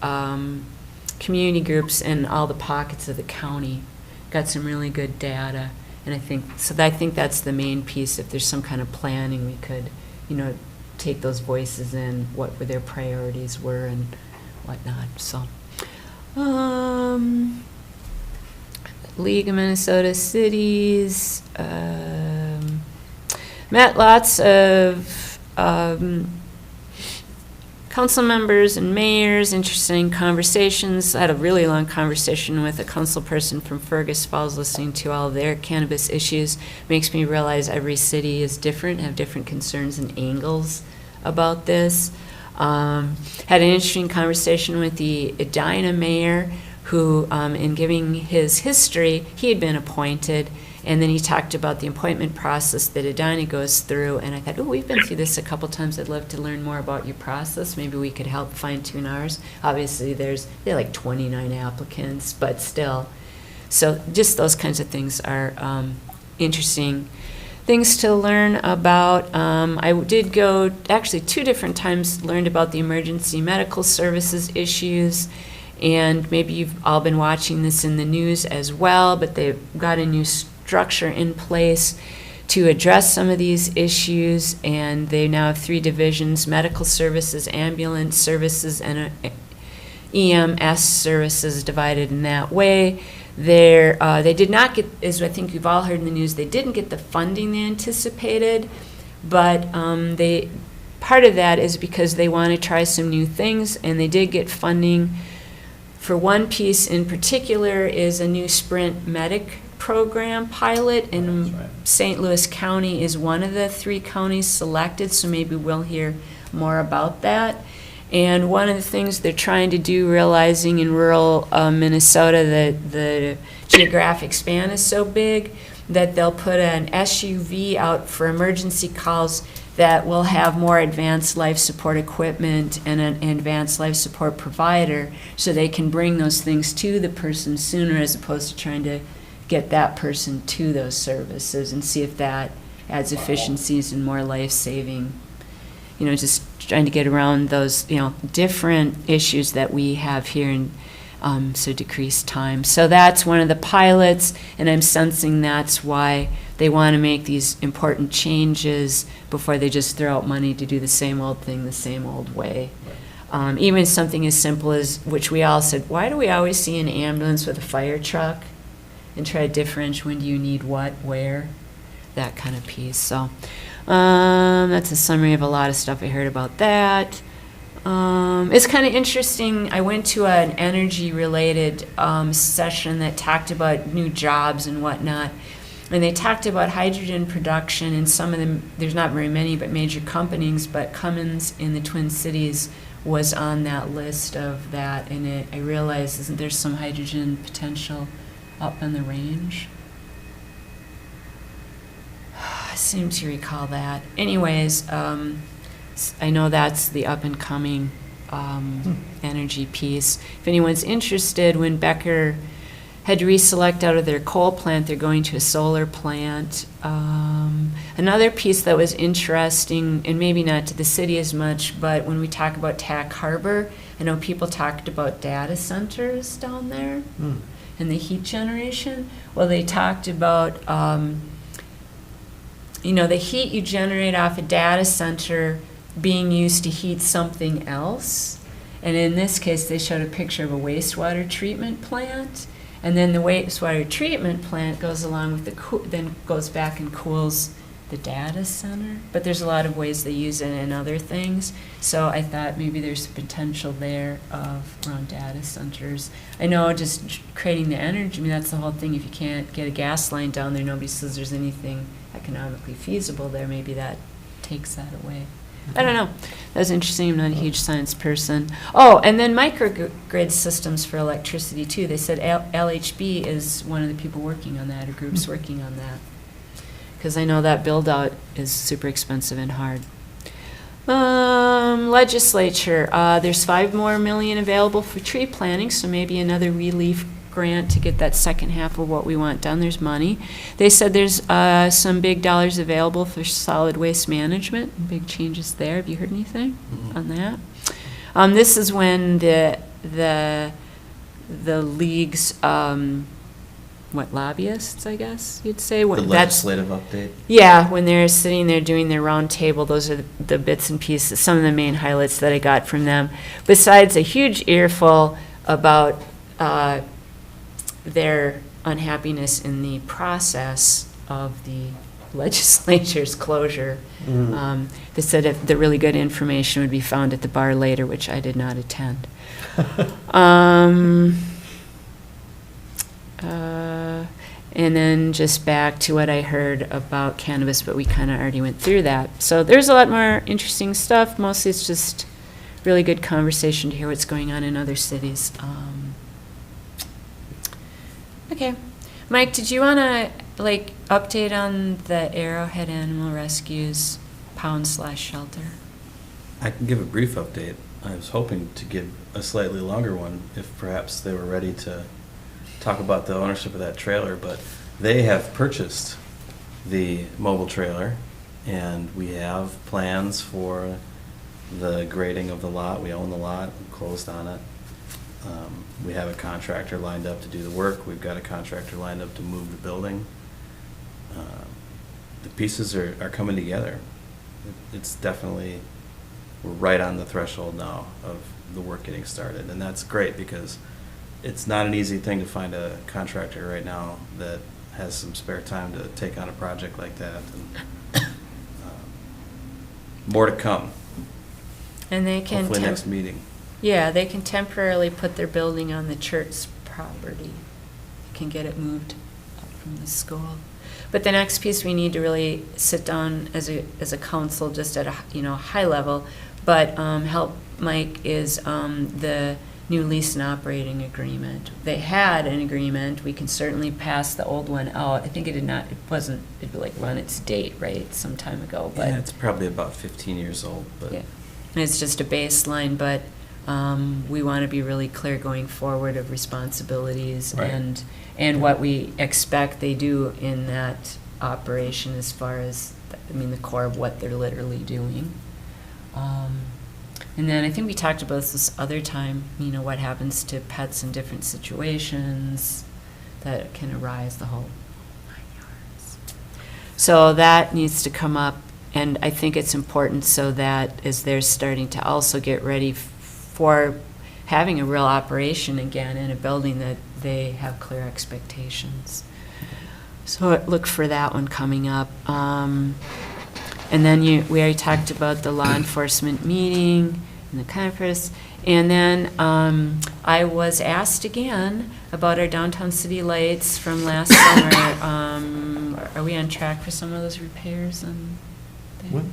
community groups in all the pockets of the county. Got some really good data, and I think that's the main piece. If there's some kind of planning, we could, take those voices in, what their priorities were and whatnot. So, League of Minnesota Cities, met lots of council members and mayors, interesting conversations. I had a really long conversation with a council person from Fergus Falls, listening to all their cannabis issues. Makes me realize every city is different, have different concerns and angles about this. Had an interesting conversation with the Edina mayor, who, in giving his history, he had been appointed, and then he talked about the appointment process that Edina goes through, and I thought, oh, we've been through this a couple times. I'd love to learn more about your process. Maybe we could help fine-tune ours. Obviously, there are like 29 applicants, but still. So just those kinds of things are interesting things to learn about. I did go, actually 2 different times, learned about the emergency medical services issues, and maybe you've all been watching this in the news as well, but they've got a new structure in place to address some of these issues, and they now have 3 divisions: medical services, ambulance services, and EMS services, divided in that way. They did not get, as I think you've all heard in the news, they didn't get the funding they anticipated, but part of that is because they want to try some new things, and they did get funding. For one piece in particular is a new Sprint Medic program pilot, and That's right. St. Louis County is one of the 3 counties selected, so maybe we'll hear more about that. And one of the things they're trying to do, realizing in rural Minnesota that the geographic span is so big, that they'll put an SUV out for emergency calls that will have more advanced life support equipment and an advanced life support provider, so they can bring those things to the person sooner, as opposed to trying to get that person to those services, and see if that adds efficiencies and more life-saving, just trying to get around those, different issues that we have here, and so decrease time. So that's one of the pilots, and I'm sensing that's why they want to make these important changes before they just throw out money to do the same old thing the same old way. Even something as simple as, which we all said, why do we always see an ambulance with a fire truck? And try to differentiate when do you need what, where, that kind of piece. So that's a summary of a lot of stuff I heard about that. It's kind of interesting. I went to an energy-related session that talked about new jobs and whatnot, and they talked about hydrogen production, and some of them, there's not very many, but major companies, but Cummins in the Twin Cities was on that list of that, and I realized, isn't there some hydrogen potential up on the range? I seem to recall that. Anyways, I know that's the up-and-coming energy piece. If anyone's interested, when Becker had to reselect out of their coal plant, they're going to a solar plant. Another piece that was interesting, and maybe not to the city as much, but when we talk about Tack Harbor, I know people talked about data centers down there and the heat generation. Well, they talked about the heat you generate off a data center being used to heat something else. And in this case, they showed a picture of a wastewater treatment plant. And then the wastewater treatment plant goes along with then goes back and cools the data center. But there's a lot of ways they use it in other things. So I thought maybe there's potential there around data centers. I know just creating the energy, that's the whole thing. If you can't get a gas line down there, nobody says there's anything economically feasible there. Maybe that takes that away. I don't know. That was interesting. I'm not a huge science person. Oh, and then microgrid systems for electricity, too. They said LHB is one of the people working on that, or groups working on that. Because I know that build-out is super expensive and hard. Legislature, there's $5 million more available for tree planting, so maybe another relief grant to get that second half of what we want done. There's money. They said there's some big dollars available for solid waste management. Big changes there. Have you heard anything on that? This is when the league's lobbyists, I guess you'd say. The legislative update. Yeah, when they're sitting there doing their round table, those are the bits and pieces, some of the main highlights that I got from them. Besides a huge earful about their unhappiness in the process of the legislature's closure. They said if the really good information would be found at the bar later, which I did not attend. And then just back to what I heard about cannabis, but we kind of already went through that. So there's a lot more interesting stuff. Mostly it's just really good conversation to hear what's going on in other cities. Okay. Mike, did you want to, like, update on the Arrowhead Animal Rescue's pound/shelter? I can give a brief update. I was hoping to give a slightly longer one if perhaps they were ready to talk about the ownership of that trailer, but they have purchased the mobile trailer, and we have plans for the grading of the lot. We own the lot, we closed on it. We have a contractor lined up to do the work. We've got a contractor lined up to move the building. The pieces are coming together. It's definitely, we're right on the threshold now of the work getting started, and that's great because it's not an easy thing to find a contractor right now that has some spare time to take on a project like that. And, more to come. And they can Hopefully next meeting. Yeah, they can temporarily put their building on the church property. They can get it moved up from the school. But the next piece we need to really sit down as a council, just at a high level, but help Mike is the new lease and operating agreement. They had an agreement. We can certainly pass the old one out. I think it like run its date, right, some time ago, but. Yeah, it's probably about 15 years old, but. Yeah. And it's just a baseline, but we want to be really clear going forward of responsibilities Right. and what we expect they do in that operation as far as, the core of what they're literally doing. And then I think we talked about this other time, what happens to pets in different situations that can arise, the whole 9 yards. So that needs to come up, and I think it's important so that as they're starting to also get ready for having a real operation again in a building, that they have clear expectations. So look for that one coming up. And then we already talked about the law enforcement meeting and the conference. And then I was asked again about our downtown city lights from last summer. Are we on track for some of those repairs and things? What?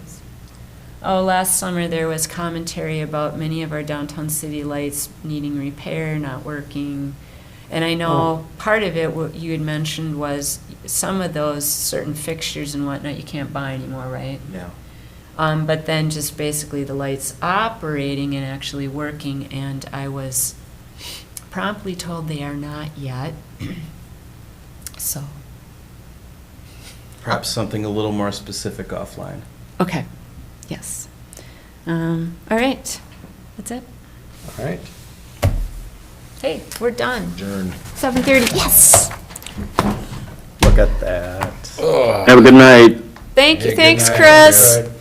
Oh, last summer there was commentary about many of our downtown city lights needing repair, not working. And I know part of it, what you had mentioned, was some of those certain fixtures and whatnot you can't buy anymore, right? Yeah. But then just basically the lights operating and actually working, and I was promptly told they are not yet. So. Perhaps something a little more specific offline. Okay, yes. All right, that's it. All right. Hey, we're done. Adjourn. 7:30, yes. Look at that. Have a good night. Thank you, Hey, good thanks, night. Chris. All right.